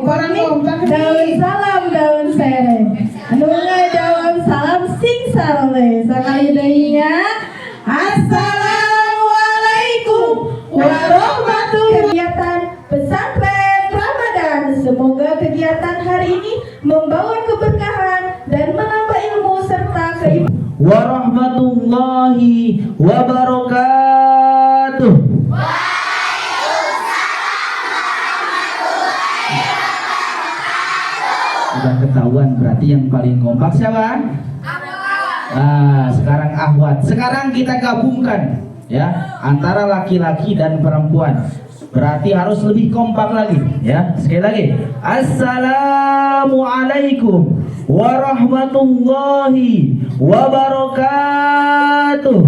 daun salam daun sere. Anu ngajawab salam sing sarole. Sakali deui Assalamualaikum warahmatullahi kegiatan pesantren Ramadan. Semoga kegiatan hari ini membawa keberkahan dan menambah ilmu serta keimanan. Warahmatullahi wabarakatuh. Sudah ketahuan berarti yang paling kompak siapa? Nah, sekarang akhwat. Sekarang kita gabungkan ya antara laki-laki dan perempuan. Berarti harus lebih kompak lagi ya. Sekali lagi. Assalamualaikum warahmatullahi wabarakatuh.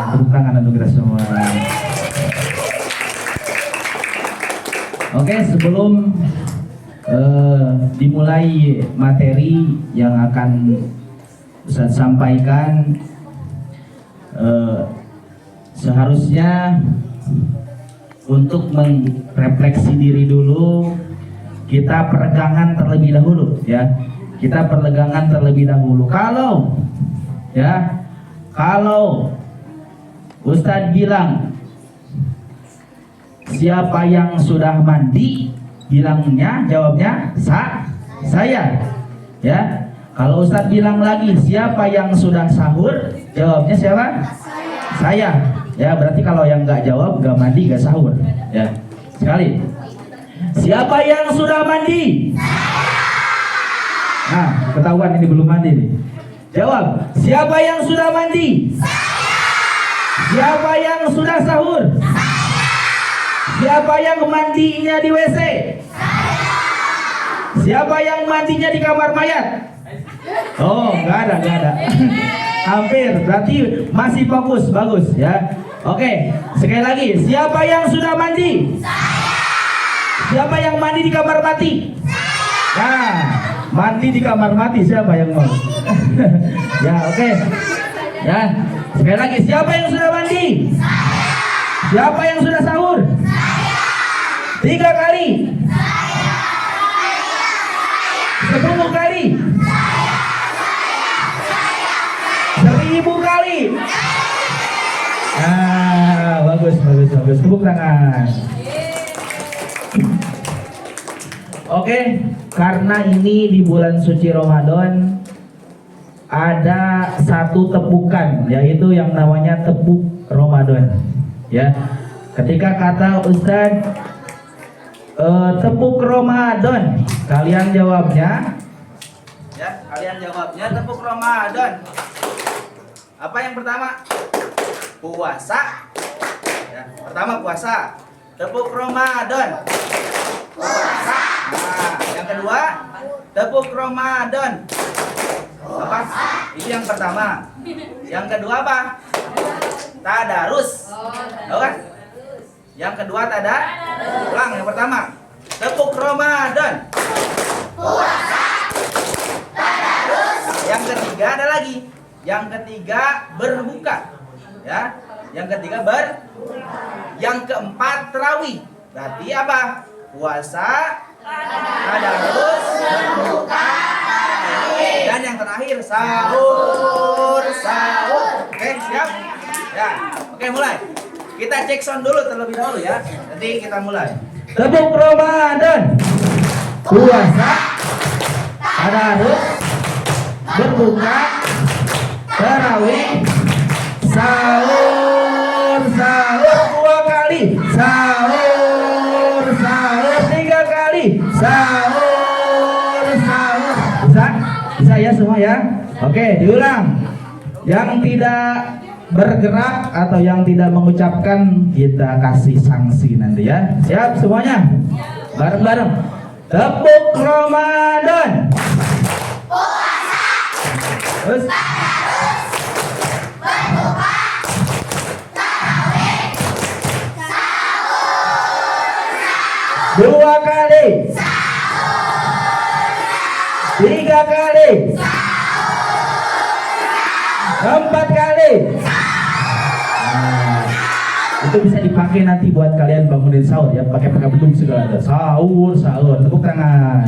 Tepuk tangan untuk kita semua. Oke, sebelum dimulai materi yang akan Ustaz sampaikan, seharusnya untuk merefleksi diri dulu, kita peregangan terlebih dahulu ya. Kita peregangan terlebih dahulu. Kalau Ustaz bilang siapa yang sudah mandi, jawabnya saya ya. Kalau Ustadz bilang lagi siapa yang sudah sahur, jawabnya siapa? Saya ya. Berarti kalau yang nggak jawab, nggak mandi, nggak sahur ya. Sekali, siapa yang sudah mandi? Nah, ketahuan ini belum mandi nih. Jawab, siapa yang sudah mandi? Siapa yang sudah sahur? Siapa yang mandinya di WC? Siapa yang mandinya di kamar mayat? Oh, nggak ada. Hampir, berarti masih bagus ya. Oke, sekali lagi, siapa yang sudah mandi? Siapa yang mandi di kamar mati? Nah, mandi di kamar mati siapa yang mau? Ya, oke. Ya, sekali lagi, siapa yang sudah mandi? Siapa yang sudah sahur? 3 kali. 10 kali. 1000 kali. Nah, bagus. Tepuk tangan. Oke, karena ini di bulan suci Ramadan ada satu tepukan, yaitu yang namanya tepuk Ramadan. Ya, ketika kata Ustadz tepuk Ramadan, kalian jawabnya tepuk Ramadan. Apa yang pertama? Puasa ya, pertama puasa. Tepuk Ramadan, puasa. Nah, yang kedua tepuk Ramadan. Apa? Itu yang pertama. Yang kedua apa? Tadarus. Tahu kan? Yang kedua ulang yang pertama. Tepuk Ramadan, puasa, tadarus. Yang ketiga ada lagi. Yang ketiga berbuka. Ya. Yang ketiga Yang keempat tarawih. Berarti apa? Puasa, tadarus, berbuka, tarawih. Dan yang terakhir sahur. Oke, siap? Ya. Oke, mulai. Kita cek sound dulu terlebih dahulu ya. Nanti kita mulai. Tepuk Ramadan, puasa, tadarus, berbuka, tarawih, sahur 2 kali, sahur 3 kali, sahur. Bisa ya semua ya? Oke, diulang. Yang tidak bergerak atau yang tidak mengucapkan, kita kasih sanksi nanti ya. Siap semuanya? Bareng-bareng. Tepuk Ramadan, puasa, terus berbuka, tarawih, sahur 2 kali, 3 kali, 4 kali. Itu bisa dipakai nanti buat kalian bangunin sahur ya, pakai bedung segala. Sahur, tepuk tangan.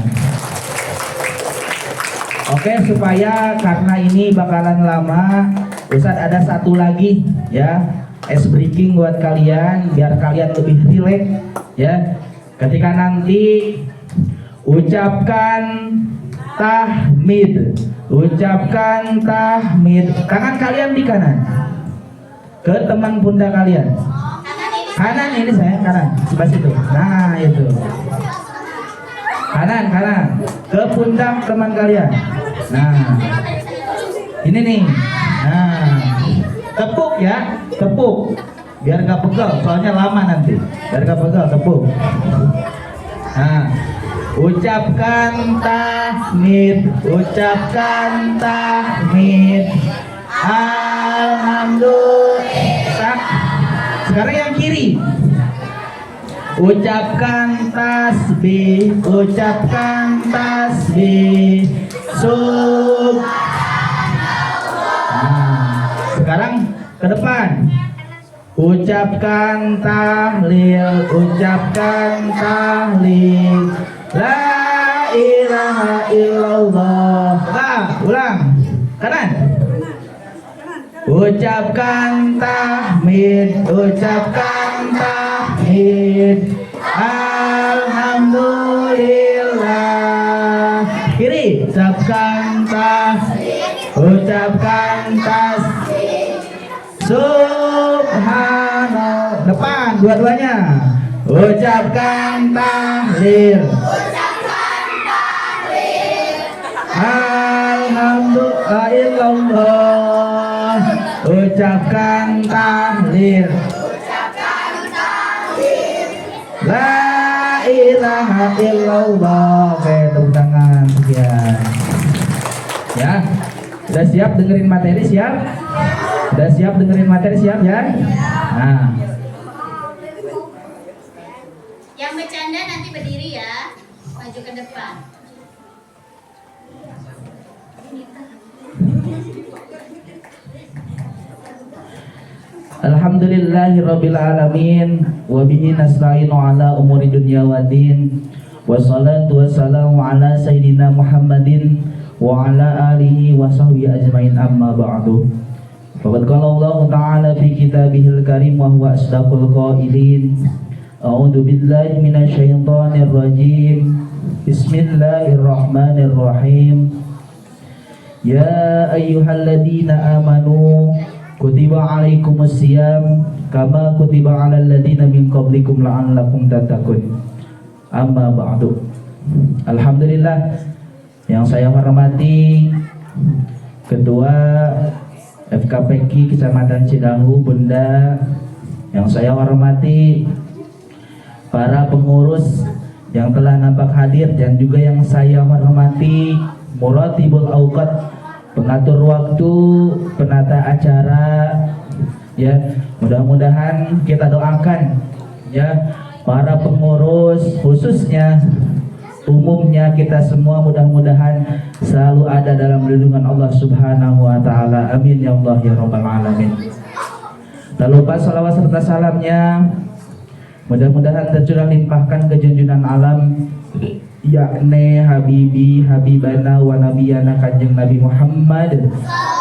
Oke, supaya karena ini bakalan lama, Ustadz ada satu lagi ya, ice breaking buat kalian biar kalian lebih rileks ya. Ketika nanti ucapkan tahmid, tangan kalian di kanan, ke teman pundak kalian. Kanan ini saya, kanan, sebelah situ. Nah itu. Kanan, ke pundak teman kalian. Nah, ini nih. Nah, tepuk ya, tepuk. Biar gak pegel, soalnya lama nanti. Biar gak pegel, tepuk. Nah, ucapkan tahmid. Alhamdulillah. Sekarang yang kiri. Ucapkan tasbih. Nah, sekarang ke depan. Ucapkan tahlil. La ilaha illallah. Ulang. Kanan. Ucapkan tahmid. Alhamdulillah. Kiri. Ucapkan subhanallah. Depan dua-duanya. Ucapkan tahlil. Alhamdulillah. Ucapkan tahlil. La ilaha illallah. Oke, tepuk tangan sekian. Ya, udah siap dengerin materi, siap? Udah siap dengerin materi, siap ya? Nah, yang bercanda nanti berdiri ya, maju ke depan. Alhamdulillahirabbil alamin wa bihi nasta'inu ala umuri dunya waddin. Wassalatu wassalamu ala sayyidina Muhammadin wa ala alihi wa sahbihi ajmain, amma ba'du. Faqad qala Allah ta'ala fi kitabihil karim wa huwa asdaqul qailin. A'udzu billahi minasy syaithanir rajim. Bismillahirrahmanirrahim. Ya ayyuhalladzina amanu kutiba alaikumusiyam kama kutiba alal ladzina min qablikum la'allakum tattaqun. Amma ba'du. Alhamdulillah, yang saya hormati Ketua FKPK Kecamatan Cidahu Bunda, yang saya hormati para pengurus yang telah nampak hadir, dan juga yang saya hormati Muratibul Auqat, pengatur waktu, penata acara ya. Mudah-mudahan kita doakan ya para pengurus, khususnya umumnya kita semua, mudah-mudahan selalu ada dalam lindungan Allah Subhanahu wa taala. Amin ya Allah ya rabbal alamin. Tak lupa salawat serta salamnya mudah-mudahan tercurah limpahkan ke junjungan alam, yakni Habibi Habibana wa Nabiyana Kanjeng Nabi Muhammad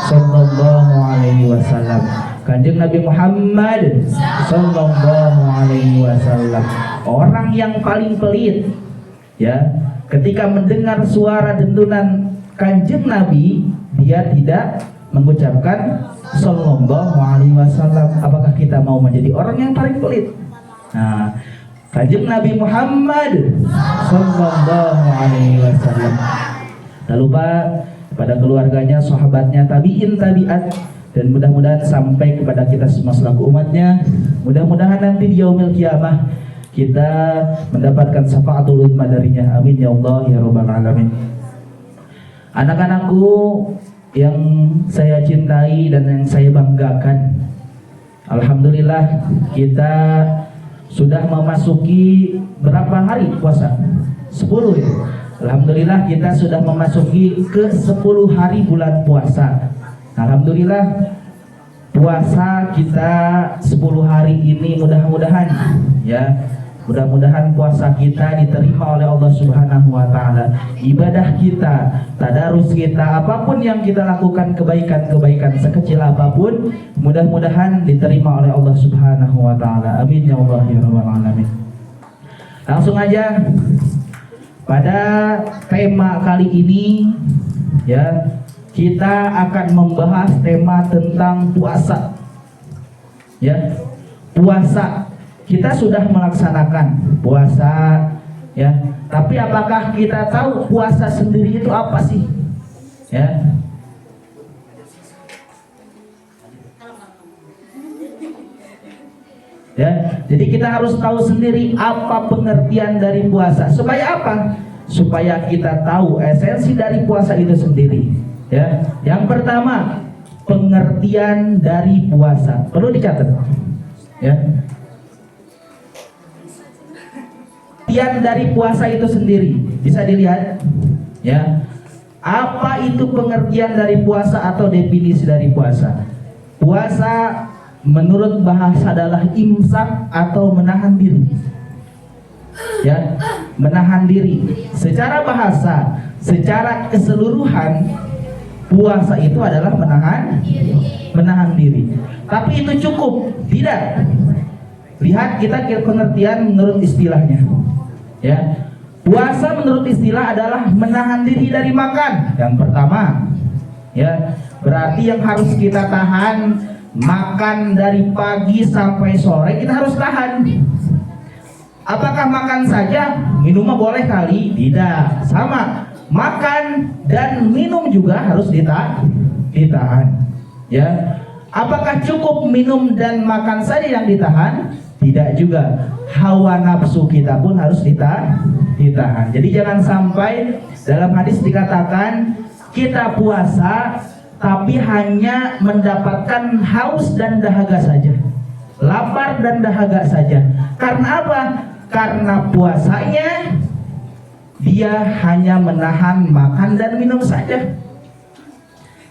sallallahu alaihi wasallam. Kanjeng Nabi Muhammad sallallahu alaihi wasallam, orang yang paling pelit ya, ketika mendengar suara dentuman Kanjeng Nabi, dia tidak mengucapkan sallallahu alaihi wasallam. Apakah kita mau menjadi orang yang paling pelit? Nah, Kanjeng Nabi Muhammad sallallahu alaihi wasallam. Tak lupa kepada keluarganya, sahabatnya, tabiin, tabiat, dan mudah-mudahan sampai kepada kita semua selaku umatnya. Mudah-mudahan nanti di yaumil kiamah kita mendapatkan syafaatul uzma darinya. Amin ya Allah ya rabbal alamin. Anak-anakku yang saya cintai dan yang saya banggakan, alhamdulillah kita sudah memasuki berapa hari puasa? 10 ya. Alhamdulillah kita sudah memasuki ke 10 hari bulan puasa. Alhamdulillah puasa kita 10 hari ini mudah-mudahan ya, mudah-mudahan puasa kita diterima oleh Allah Subhanahu wa taala. Ibadah kita, tadarus kita, apapun yang kita lakukan, kebaikan-kebaikan sekecil apapun, mudah-mudahan diterima oleh Allah Subhanahu wa taala. Amin ya Allah ya rabbal alamin. Langsung aja pada tema kali ini ya, kita akan membahas tema tentang puasa. Ya, puasa. Kita sudah melaksanakan puasa ya, tapi apakah kita tahu puasa sendiri itu apa sih? Ya. Ya, jadi kita harus tahu sendiri apa pengertian dari puasa. Supaya apa? Supaya kita tahu esensi dari puasa itu sendiri. Ya, yang pertama, pengertian dari puasa perlu dicatat. Ya, pengertian dari puasa itu sendiri bisa dilihat. Ya, apa itu pengertian dari puasa atau definisi dari puasa? Puasa menurut bahasa adalah imsak atau menahan diri. Ya, menahan diri. Secara bahasa, secara keseluruhan, puasa itu adalah menahan diri. Tapi itu cukup? Tidak. Lihat kita pengertian menurut istilahnya. Ya, puasa menurut istilah adalah menahan diri dari makan. Yang pertama, ya, berarti yang harus kita tahan makan dari pagi sampai sore, kita harus tahan. Apakah makan saja? Minum mah boleh kali? Tidak. Sama, makan dan minum juga harus ditahan. Ya. Apakah cukup minum dan makan saja yang ditahan? Tidak juga. Hawa nafsu kita pun harus ditahan. Jadi jangan sampai dalam hadis dikatakan kita puasa tapi hanya mendapatkan haus dan dahaga saja, lapar dan dahaga saja. Karena apa? Karena puasanya dia hanya menahan makan dan minum saja,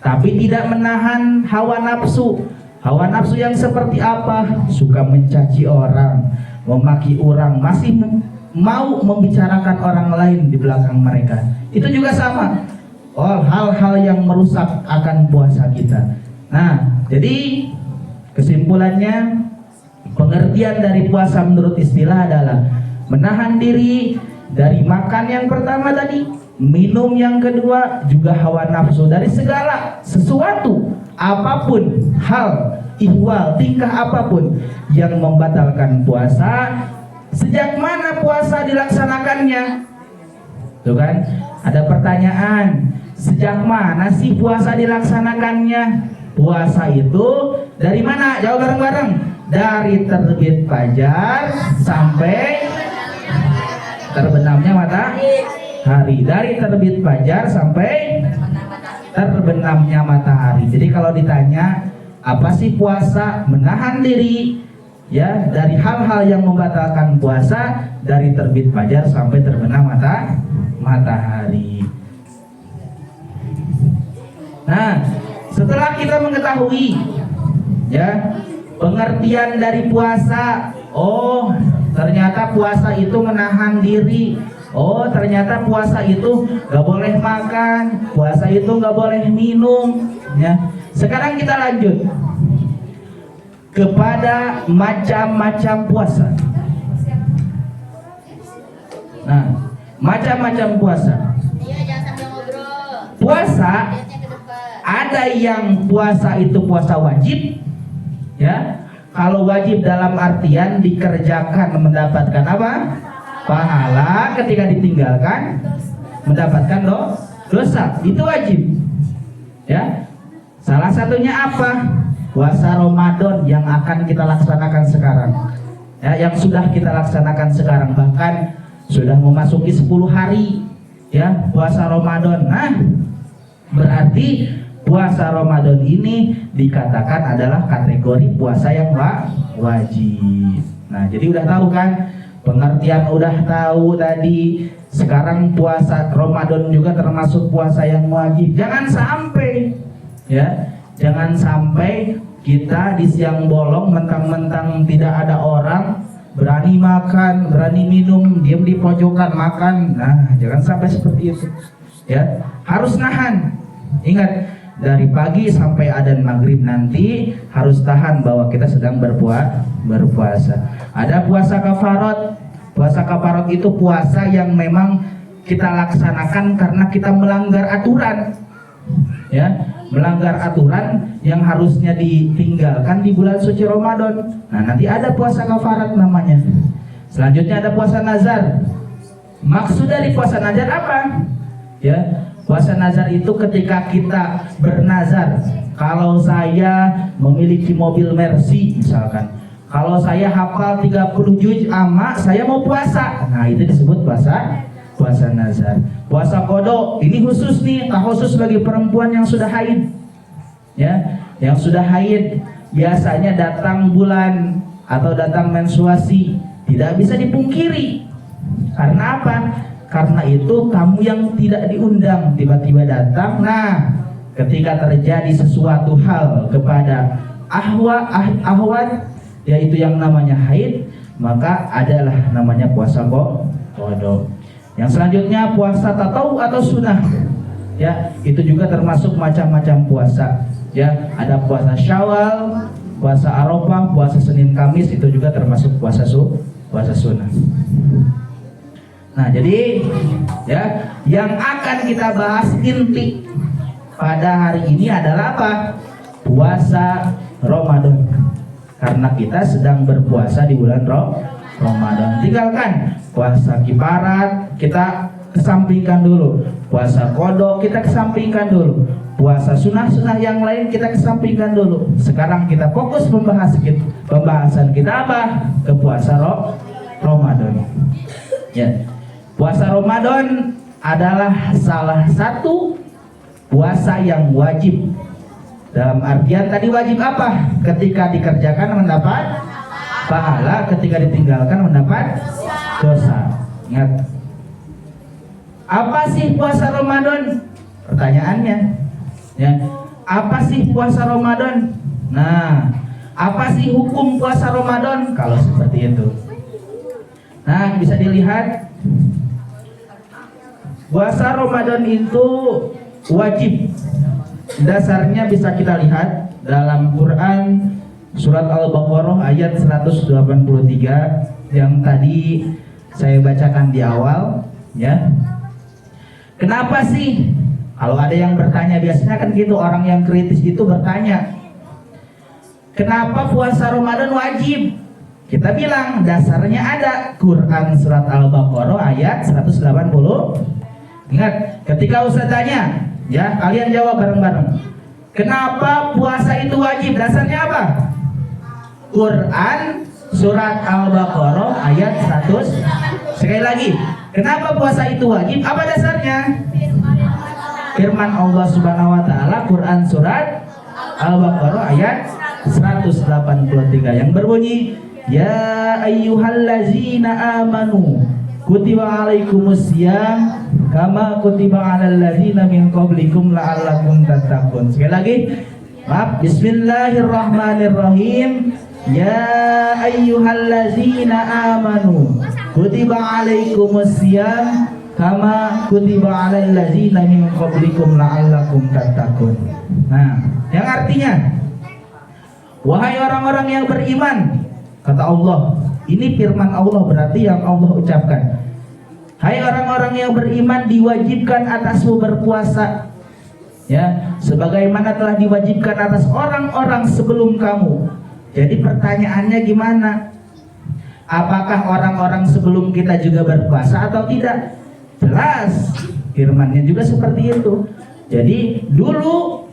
tapi tidak menahan hawa nafsu. Hawa nafsu yang seperti apa? Suka mencaci orang, memaki orang, masih mau membicarakan orang lain di belakang mereka. Itu juga sama. Oh, hal-hal yang merusak akan puasa kita. Nah, jadi kesimpulannya, pengertian dari puasa menurut istilah adalah menahan diri dari makan yang pertama tadi, minum yang kedua, juga hawa nafsu dari segala sesuatu, apapun, hal, ihwal, tingkah apapun yang membatalkan puasa. Sejak mana puasa dilaksanakannya? Tuh kan, ada pertanyaan. Sejak mana sih puasa dilaksanakannya? Puasa itu dari mana? Jawab bareng-bareng. Dari terbit fajar sampai terbenamnya matahari. Dari terbit fajar sampai terbenamnya matahari. Jadi kalau ditanya apa sih puasa? Menahan diri ya dari hal-hal yang membatalkan puasa dari terbit fajar sampai terbenam matahari. Nah, setelah kita mengetahui ya pengertian dari puasa, oh ternyata puasa itu menahan diri, oh ternyata puasa itu gak boleh makan, puasa itu gak boleh minum ya. Sekarang kita lanjut kepada macam-macam puasa. Nah, macam-macam puasa. Iya, jangan sambil ngobrol. Puasa Lihatnya ke depan. ada yang puasa itu puasa wajib, ya. Kalau wajib dalam artian dikerjakan mendapatkan apa? Pahala, ketika ditinggalkan mendapatkan dosa. Itu wajib, ya. Salah satunya apa? Puasa Ramadan yang akan kita laksanakan sekarang, ya, yang sudah kita laksanakan sekarang, bahkan sudah memasuki 10 hari, ya, puasa Ramadan. Nah, berarti puasa Ramadan ini dikatakan adalah kategori puasa yang wajib. Nah, jadi udah tahu kan? Pengertian udah tahu tadi. Sekarang puasa Ramadan juga termasuk puasa yang wajib. Jangan sampai, ya, jangan sampai kita di siang bolong mentang-mentang tidak ada orang, berani makan, berani minum, diam di pojokan makan. Nah, jangan sampai seperti itu. Ya, harus nahan. Ingat, dari pagi sampai adzan maghrib nanti harus tahan bahwa kita sedang berpuasa. Ada puasa kafarat. Puasa kafarat itu puasa yang memang kita laksanakan karena kita melanggar aturan. Ya, melanggar aturan yang harusnya ditinggalkan di bulan suci Ramadan. Nah, nanti ada puasa kafarat namanya. Selanjutnya ada puasa nazar. Maksud dari puasa nazar apa? Ya, puasa nazar itu ketika kita bernazar, kalau saya memiliki mobil Mercy misalkan, kalau saya hafal 30 juz amma, saya mau puasa. Nah, itu disebut puasa nazar. Puasa kodok ini khusus nih, khusus bagi perempuan yang sudah haid. Ya, yang sudah haid biasanya datang bulan atau datang menstruasi, tidak bisa dipungkiri. Karena apa? Karena itu tamu yang tidak diundang tiba-tiba datang. Nah, ketika terjadi sesuatu hal kepada ahwat, yaitu yang namanya haid, maka adalah namanya puasa kodok. Yang selanjutnya puasa tatawwu atau sunnah. Ya, itu juga termasuk macam-macam puasa. Ya, ada puasa Syawal, puasa Arafah, puasa Senin Kamis, itu juga termasuk puasa sunnah. Nah, jadi ya, yang akan kita bahas inti pada hari ini adalah apa? Puasa Ramadan. Karena kita sedang berpuasa di bulan Ramadan. Tinggalkan puasa kifarat, kita kesampingkan dulu. Puasa kodok kita kesampingkan dulu. Puasa sunnah-sunnah yang lain kita kesampingkan dulu. Sekarang kita fokus pembahasan kita apa? Ke puasa Ramadan. Ya. Puasa Ramadan adalah salah satu puasa yang wajib. Dalam artian tadi wajib apa? Ketika dikerjakan mendapat pahala, ketika ditinggalkan mendapat dosa. Ingat. Apa sih puasa Ramadan? Pertanyaannya. Ya. Apa sih puasa Ramadan? Nah, apa sih hukum puasa Ramadan? Kalau seperti itu. Nah, bisa dilihat puasa Ramadan itu wajib. Dasarnya bisa kita lihat dalam Quran surat Al-Baqarah ayat 183 yang tadi saya bacakan di awal, ya. Kenapa sih? Kalau ada yang bertanya, biasanya kan gitu, orang yang kritis itu bertanya, kenapa puasa Ramadan wajib? Kita bilang dasarnya ada Quran surat Al-Baqarah ayat 180. Ingat, ketika Ustaz tanya, ya, kalian jawab bareng-bareng. Kenapa puasa itu wajib? Dasarnya apa? Quran surat Al-Baqarah ayat 100. Sekali lagi, kenapa puasa itu wajib? Apa dasarnya? Firman Allah Subhanahu wa taala, Quran surat Al-Baqarah ayat 183 yang berbunyi, ya ayyuhallazina amanu kutiba alaikumusiyam kama kutiba alal ladzina min qablikum la'allakum tattaqun. Sekali lagi, maaf, bismillahirrahmanirrahim. Ya ayyuhallazina amanu kutiba alaikumusiyam kama kutiba alal ladzina min qablikum la'allakum tattaqun. Nah, yang artinya, wahai orang-orang yang beriman, kata Allah. Ini firman Allah, berarti yang Allah ucapkan. Hai orang-orang yang beriman, diwajibkan atasmu berpuasa, ya, sebagaimana telah diwajibkan atas orang-orang sebelum kamu. Jadi pertanyaannya gimana? Apakah orang-orang sebelum kita juga berpuasa atau tidak? Jelas, firmannya juga seperti itu. Jadi dulu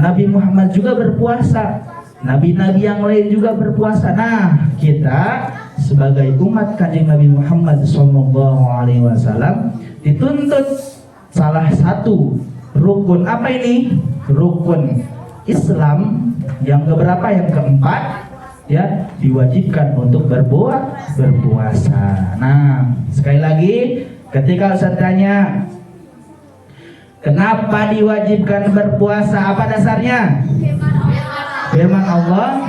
Nabi Muhammad juga berpuasa, nabi-nabi yang lain juga berpuasa. Nah, kita sebagai umat Kanjeng Nabi Muhammad SAW dituntut salah satu rukun. Apa ini? Rukun Islam yang keberapa? Yang keempat, ya, diwajibkan untuk berpuasa. Nah, sekali lagi, ketika Ustaz tanya, kenapa diwajibkan berpuasa? Apa dasarnya? Firman Allah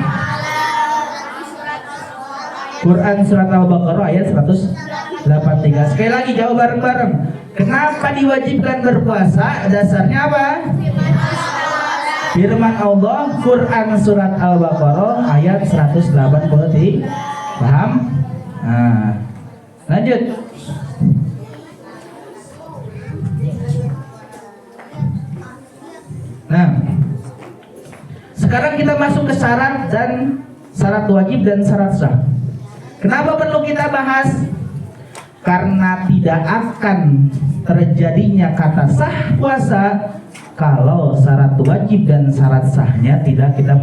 Quran surat Al-Baqarah ayat 183. Sekali lagi jawab bareng-bareng. Kenapa diwajibkan berpuasa? Dasarnya apa? Firman Allah Quran surat Al-Baqarah ayat 183. Paham? Nah, lanjut. Nah, sekarang kita masuk ke syarat dan syarat wajib dan syarat sah. Kenapa perlu kita bahas? Karena tidak akan terjadinya kata sah puasa kalau syarat wajib dan syarat sahnya tidak kita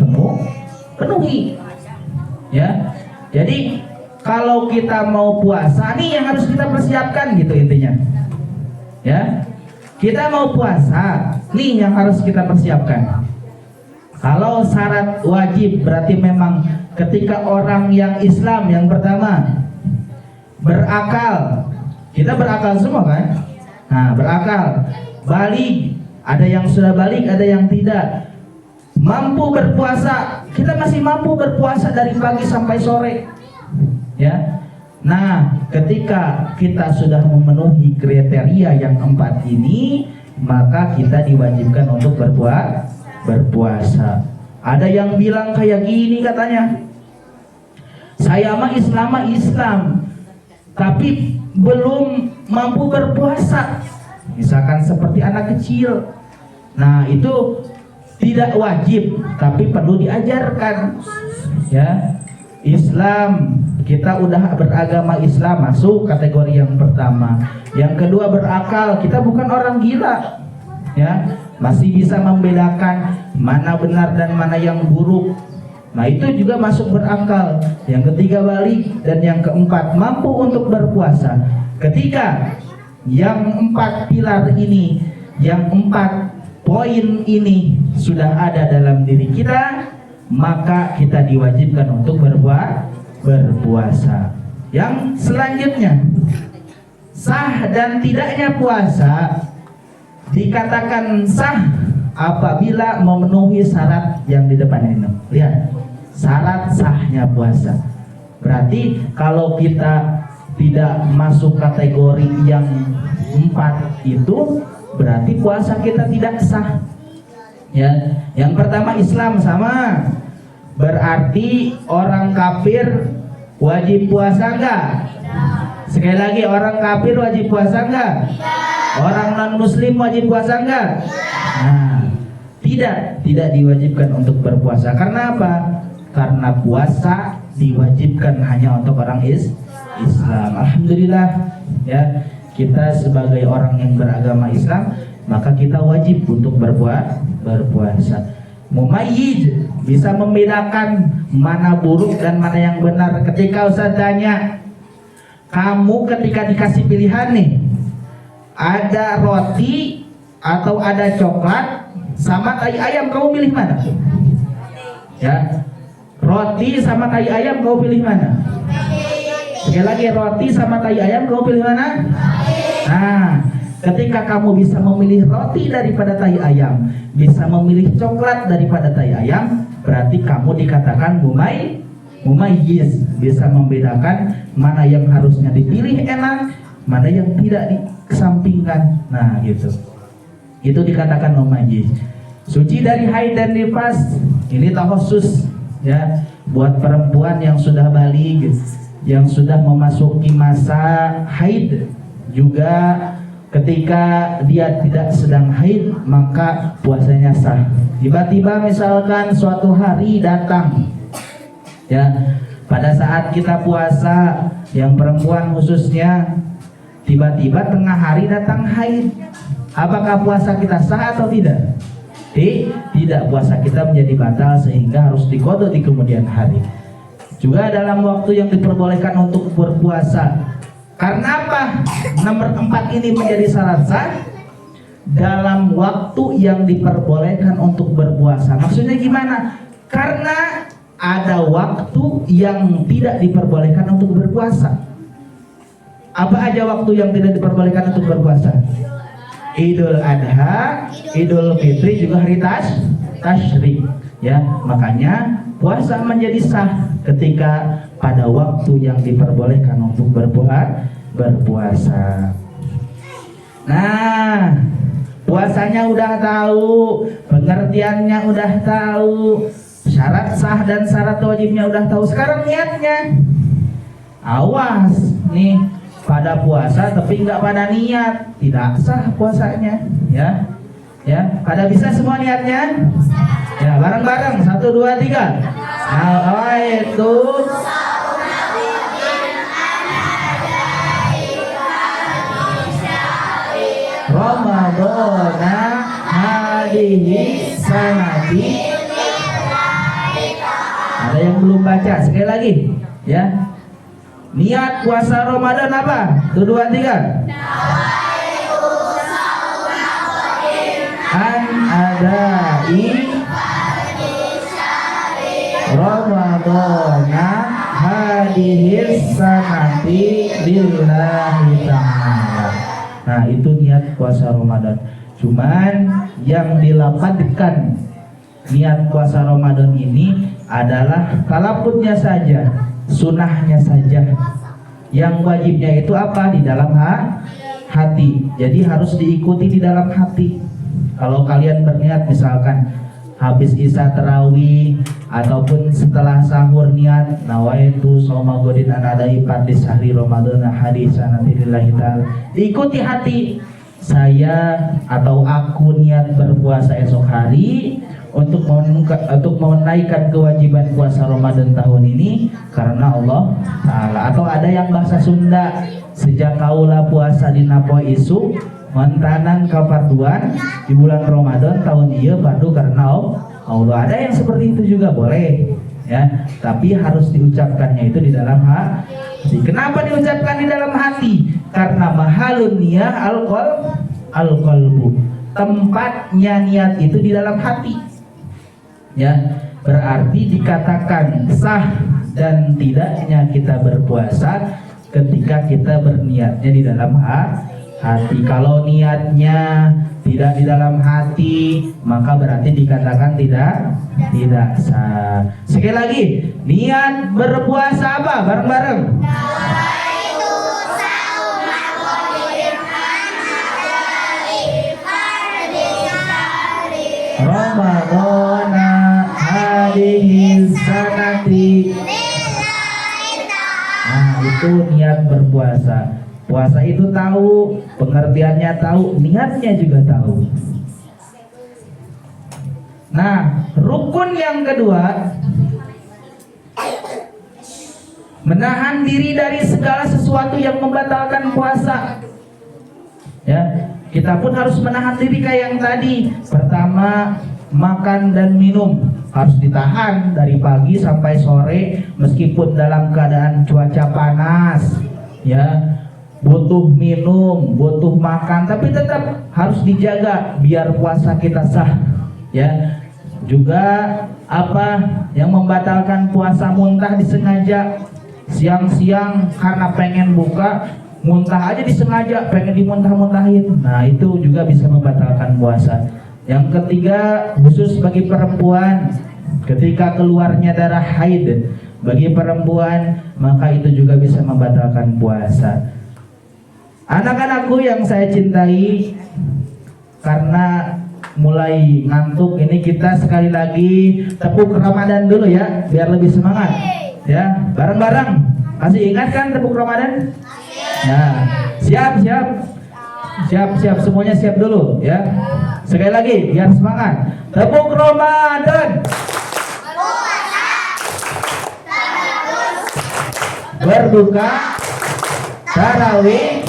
penuhi. Ya. Jadi kalau kita mau puasa nih yang harus kita persiapkan gitu intinya. Ya. Kita mau puasa, nih yang harus kita persiapkan. Kalau syarat wajib berarti memang ketika orang yang Islam yang pertama berakal. Kita berakal semua kan? Nah, berakal, balik, ada yang sudah balik, ada yang tidak. Mampu berpuasa, kita masih mampu berpuasa dari pagi sampai sore. Ya. Nah, ketika kita sudah memenuhi kriteria yang 4 ini, maka kita diwajibkan untuk berpuasa. Ada yang bilang kayak gini katanya, saya mah Islam, tapi belum mampu berpuasa. Misalkan seperti anak kecil. Nah, itu tidak wajib, tapi perlu diajarkan. Ya, Islam, kita udah beragama Islam, masuk kategori yang pertama. Yang kedua berakal, kita bukan orang gila. Ya, masih bisa membedakan mana benar dan mana yang buruk. Nah, itu juga masuk berakal. Yang ketiga balik, dan yang keempat mampu untuk berpuasa. Ketika yang 4 pilar ini, yang 4 poin ini sudah ada dalam diri kita, maka kita diwajibkan untuk berpuasa. Yang selanjutnya, sah dan tidaknya puasa dikatakan sah apabila memenuhi syarat yang di depan ini. Lihat, syarat sahnya puasa. Berarti kalau kita tidak masuk kategori yang 4 itu, berarti puasa kita tidak sah. Ya, yang pertama Islam sama. Berarti orang kafir wajib puasa enggak? Sekali lagi, orang kafir wajib puasa enggak? Orang non muslim wajib puasa enggak? Nah, tidak diwajibkan untuk berpuasa. Karena apa? Karena puasa diwajibkan hanya untuk orang Islam. Alhamdulillah ya, kita sebagai orang yang beragama Islam, maka kita wajib untuk berpuasa. Mumayyiz, bisa membedakan mana buruk dan mana yang benar. Ketika Ustaz tanya, kamu ketika dikasih pilihan nih, ada roti atau ada coklat sama tai ayam, kamu pilih mana? Ya, roti sama tai ayam, kamu pilih mana? Sekali lagi, roti sama tai ayam, kamu pilih mana? Nah, ketika kamu bisa memilih roti daripada tai ayam, bisa memilih coklat daripada tai ayam, berarti kamu dikatakan mumayyiz, bisa membedakan mana yang harusnya dipilih enak, mana yang tidak dikesampingkan. Nah, gitu. Itu dikatakan mumayyiz. Suci dari haid dan nifas, ini khusus ya buat perempuan yang sudah baligh, yang sudah memasuki masa haid. Juga ketika dia tidak sedang haid, maka puasanya sah. Tiba-tiba misalkan suatu hari datang, ya, pada saat kita puasa, yang perempuan khususnya, tiba-tiba tengah hari datang haid, apakah puasa kita sah atau tidak? Tidak, puasa kita menjadi batal sehingga harus diqadha di kemudian hari. Juga dalam waktu yang diperbolehkan untuk berpuasa. Karena apa? Nomor 4 ini menjadi syarat sah. Dalam waktu yang diperbolehkan untuk berpuasa. Maksudnya gimana? Karena ada waktu yang tidak diperbolehkan untuk berpuasa. Apa aja waktu yang tidak diperbolehkan untuk berpuasa? Idul Adha, Idul Fitri, juga hari tasyrik. Ya, makanya puasa menjadi sah ketika pada waktu yang diperbolehkan untuk berpuasa. Nah, puasanya udah tahu, pengertiannya udah tahu, syarat sah dan syarat wajibnya udah tahu. Sekarang niatnya. Awas nih, pada puasa tapi nggak pada niat, tidak sah puasanya. Ya, pada bisa semua niatnya? Ya, bareng-bareng, 1, 2, 3. Nah, itu Ramadana hadihi sanati. Ada yang belum baca, sekali lagi ya. Niat puasa Ramadan apa? 1, 2, 3. An adai Ramadana hadihis sanati lillahi ta'ala. Nah, itu niat puasa Ramadan. Cuman yang dilapatkan niat puasa Ramadan ini adalah talaputnya saja, sunahnya saja. Yang wajibnya itu apa? Di dalam hati. Jadi harus diikuti di dalam hati. Kalau kalian berniat misalkan habis isya tarawih ataupun setelah sahur niat nawaitu shauma godin anadai fardis sahri Ramadan hadisan lillahi ta'ala, diikuti hati, saya atau aku niat berpuasa esok hari untuk menaikkan kewajiban puasa Ramadan tahun ini karena Allah Ta'ala. Atau ada yang bahasa Sunda, sejak kaulah puasa di napo isu mantanan kaparduan di bulan Ramadan tahun iya fardu karena Allah. Ada yang seperti itu juga boleh ya, tapi harus diucapkannya itu di dalam hati. Kenapa diucapkan di dalam hati? Karena mahalun niyah al-qalbu, tempatnya niat itu di dalam hati ya. Berarti dikatakan sah dan tidaknya kita berpuasa ketika kita berniatnya di dalam hati. Kalau niatnya tidak di dalam hati, maka berarti dikatakan tidak sah. Sekali lagi, niat berpuasa apa? Bareng-bareng. Ramadana hadihi sanati. Nah, itu niat berpuasa. Puasa itu tahu, pengertiannya tahu, niatnya juga tahu. Nah, rukun yang kedua, menahan diri dari segala sesuatu yang membatalkan puasa. Ya, kita pun harus menahan diri kayak yang tadi. Pertama, makan dan minum harus ditahan dari pagi sampai sore, meskipun dalam keadaan cuaca panas. Ya, butuh minum, butuh makan, tapi tetap harus dijaga biar puasa kita sah. Ya, juga apa yang membatalkan puasa, muntah disengaja siang-siang karena pengen buka, muntah aja disengaja, pengen dimuntah-muntahin. Nah, itu juga bisa membatalkan puasa. Yang ketiga, khusus bagi perempuan, ketika keluarnya darah haid bagi perempuan, maka itu juga bisa membatalkan puasa. Anak-anakku yang saya cintai, karena mulai ngantuk ini, kita sekali lagi tepuk Ramadan dulu ya, biar lebih semangat. Ya, bareng-bareng. Masih ingat kan tepuk Ramadan? Nah, siap, semuanya siap dulu ya. Sekali lagi biar semangat. Tepuk Ramadan. Berbuka, tarawih,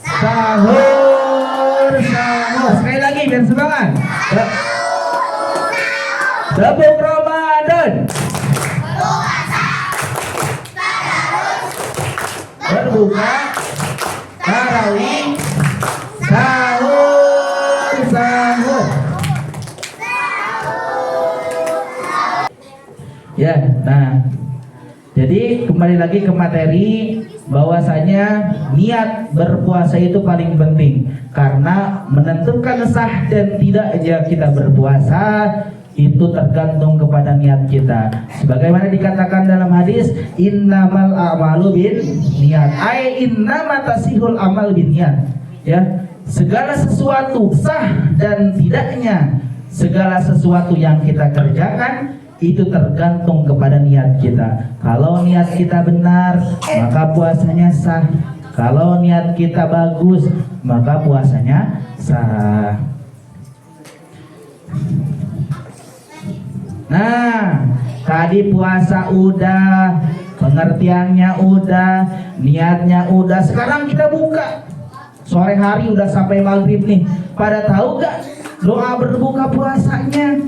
sahur. Sekali lagi biar semangat. Tepuk Ramadan. Berbuka, tarawih, sahur. Ya, nah, jadi kembali lagi ke materi, bahwasanya niat berpuasa itu paling penting, karena menentukan sah dan tidaknya kita berpuasa Itu tergantung kepada niat kita. Sebagaimana dikatakan dalam hadis, innamal a'malu bin niat. Innama tasihul amal bin niat. Ya, segala sesuatu sah dan tidaknya segala sesuatu yang kita kerjakan itu tergantung kepada niat kita. Kalau niat kita benar, maka puasanya sah. Kalau niat kita bagus, maka puasanya sah. Nah, tadi puasa udah, pengertiannya udah, niatnya udah. Sekarang kita buka. Sore hari udah sampai maghrib nih. Pada tahu gak doa berbuka puasanya?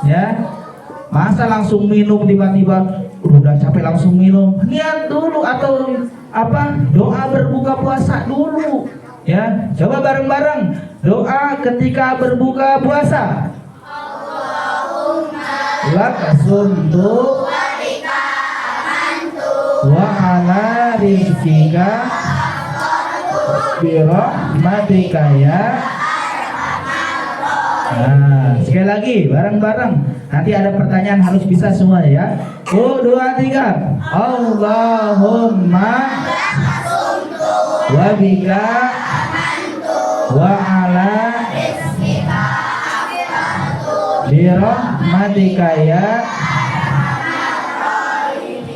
Ya, masa langsung minum tiba-tiba udah capek langsung minum? Niat dulu atau apa? Doa berbuka puasa dulu. Ya, coba bareng-bareng doa ketika berbuka puasa. Laka suntu wa ala rizkika birahmatika ya. Nah, sekali lagi bareng-bareng. Nanti ada pertanyaan harus bisa semua ya. 1, 2, 3. Allahumma wa bika wa ala birahmatika ya.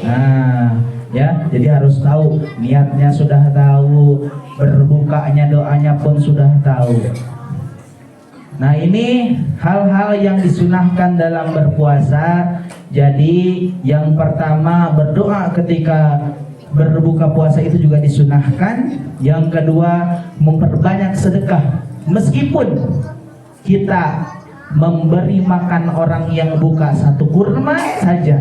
Nah, ya, jadi harus tahu, niatnya sudah tahu, berbukanya doanya pun sudah tahu. Nah, ini hal-hal yang disunahkan dalam berpuasa. Jadi yang pertama, berdoa ketika berbuka puasa itu juga disunahkan. Yang kedua, memperbanyak sedekah. Meskipun kita memberi makan orang yang buka 1 kurma saja,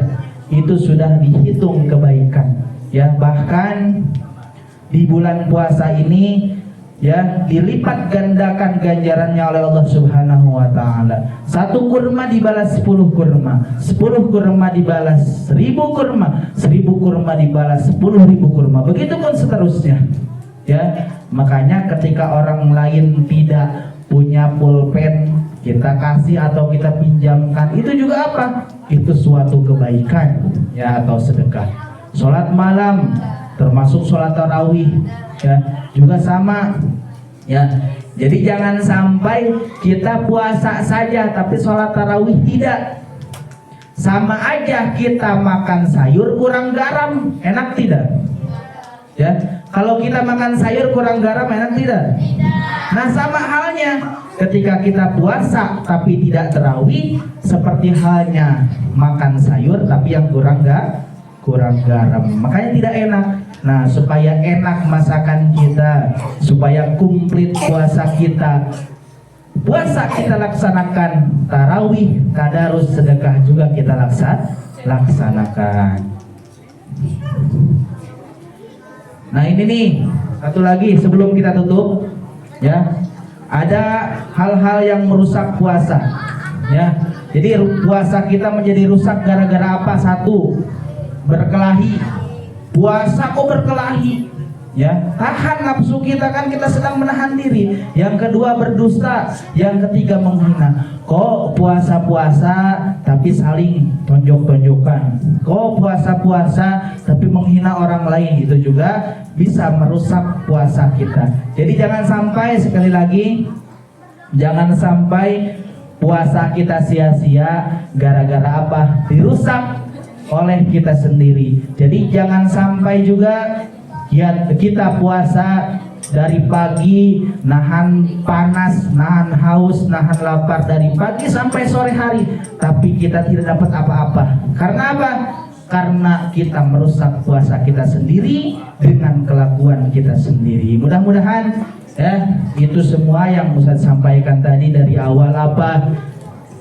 itu sudah dihitung kebaikan. Ya, bahkan di bulan puasa ini ya dilipat gandakan ganjarannya oleh Allah Subhanahu wa taala. 1 kurma dibalas 10 kurma, 10 kurma dibalas 1000 kurma, 1000 kurma dibalas 10.000 kurma. Begitupun seterusnya. Ya, makanya ketika orang lain tidak punya pulpen, kita kasih atau kita pinjamkan, itu juga apa? Itu suatu kebaikan ya, atau sedekah. Sholat malam termasuk sholat tarawih ya, juga sama ya. Jadi jangan sampai kita puasa saja tapi sholat tarawih tidak. Sama aja kita makan sayur kurang garam, enak tidak? Ya, kalau kita makan sayur kurang garam enak tidak? Nah, sama halnya ketika kita puasa tapi tidak tarawih, seperti halnya makan sayur tapi yang kurang garam, makanya tidak enak. Nah, supaya enak masakan kita, supaya komplit puasa kita laksanakan, tarawih, tadarus, sedekah juga kita laksanakan. Nah, ini nih satu lagi sebelum kita tutup ya. Ada hal-hal yang merusak puasa ya. Jadi puasa kita menjadi rusak gara-gara apa? 1, berkelahi. Puasa kok berkelahi ya, tahan nafsu kita, kan kita sedang menahan diri. Yang kedua, berdusta. Yang ketiga, menghina. Kok puasa-puasa tapi saling tonjok-tonjokan? Kok puasa-puasa tapi menghina orang lain? Itu juga bisa merusak puasa kita. Jadi jangan sampai, sekali lagi, jangan sampai puasa kita sia-sia gara-gara apa? Dirusak oleh kita sendiri. Jadi jangan sampai juga ya kita puasa dari pagi, nahan panas, nahan haus, nahan lapar dari pagi sampai sore hari, tapi kita tidak dapat apa-apa. Karena apa? Karena kita merusak puasa kita sendiri dengan kelakuan kita sendiri. Mudah-mudahan ya itu semua yang Ustaz sampaikan tadi dari awal, apa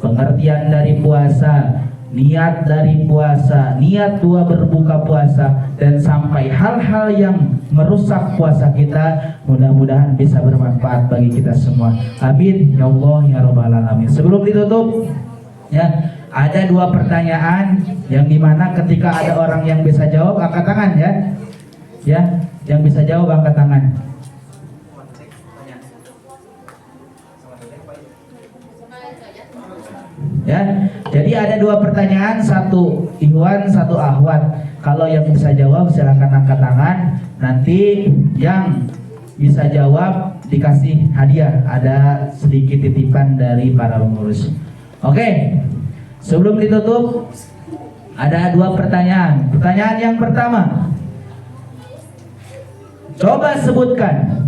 pengertian dari puasa, niat dari puasa, niat dua berbuka puasa, dan sampai hal-hal yang merusak puasa kita, mudah-mudahan bisa bermanfaat bagi kita semua. Amin ya Allah ya Rabbal Alamin. Sebelum ditutup ya, ada 2 pertanyaan yang dimana ketika ada orang yang bisa jawab angkat tangan ya. Ya, yang bisa jawab angkat tangan. Ya, Jadi ada 2 pertanyaan, 1 Ikhwan, 1 Akhwat. Kalau yang bisa jawab silahkan angkat tangan. Nanti yang bisa jawab dikasih hadiah. Ada sedikit titipan dari para pengurus. Oke, sebelum ditutup ada 2 pertanyaan. Pertanyaan yang pertama, coba sebutkan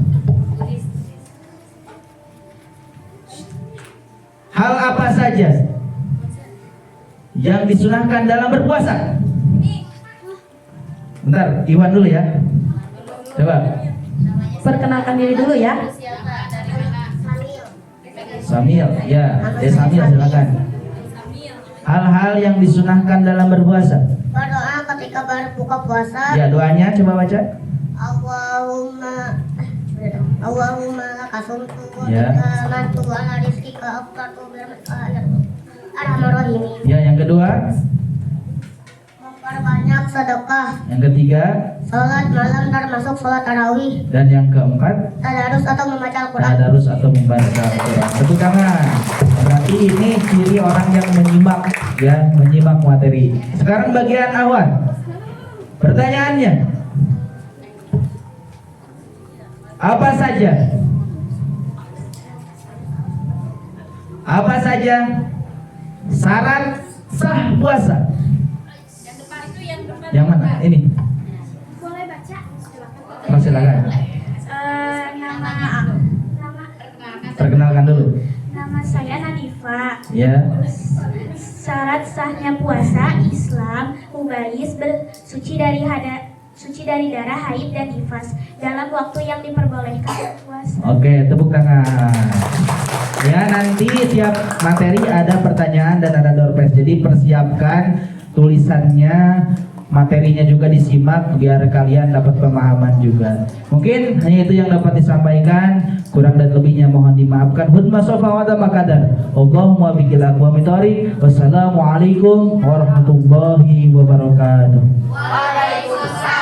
hal apa saja yang disunahkan dalam berpuasa. Bentar, Iwan dulu ya. Coba. Perkenalkan diri dulu ya. Siapa? Dari mana? Samil, ya. Samil silakan. Hal-hal yang disunahkan dalam berpuasa. Berdoa ketika berbuka puasa. Ya, doanya coba baca. Allahumma lakasumtu wa Ya. mantu ala rizkika aftartu Bismillahirrahmanirrahim. Ya, yang kedua. Memperbanyak sedekah. Yang ketiga. Salat malam termasuk salat tarawih. Dan yang keempat. Tadarus atau membaca Al-Quran. Tadarus atau membaca Al-Quran. Tepuk tangan. Berarti ini ciri orang yang menyimak, ya, menyimak materi. Sekarang bagian Awan. Pertanyaannya, apa saja syarat sah puasa? Yang depan itu yang depan. Yang mana? Ini. Boleh baca? Silakan. Oh, silakan. Nama Perkenalkan dulu. saya Nadifa. Ya. Syarat sahnya puasa Islam mubayyiz bersuci dari darah haid dan nifas dalam waktu yang diperbolehkan puasa. Oke, tepuk tangan. Ya, nanti tiap materi ada pertanyaan dan ada door prize. Jadi persiapkan tulisannya, materinya juga disimak biar kalian dapat pemahaman juga. Mungkin hanya itu yang dapat disampaikan. Kurang dan lebihnya mohon dimaafkan. Hudma sofa wa tamakadar. Allahumma bikil aqwa mitari. Wassalamualaikum warahmatullahi wabarakatuh. Waalaikumsalam.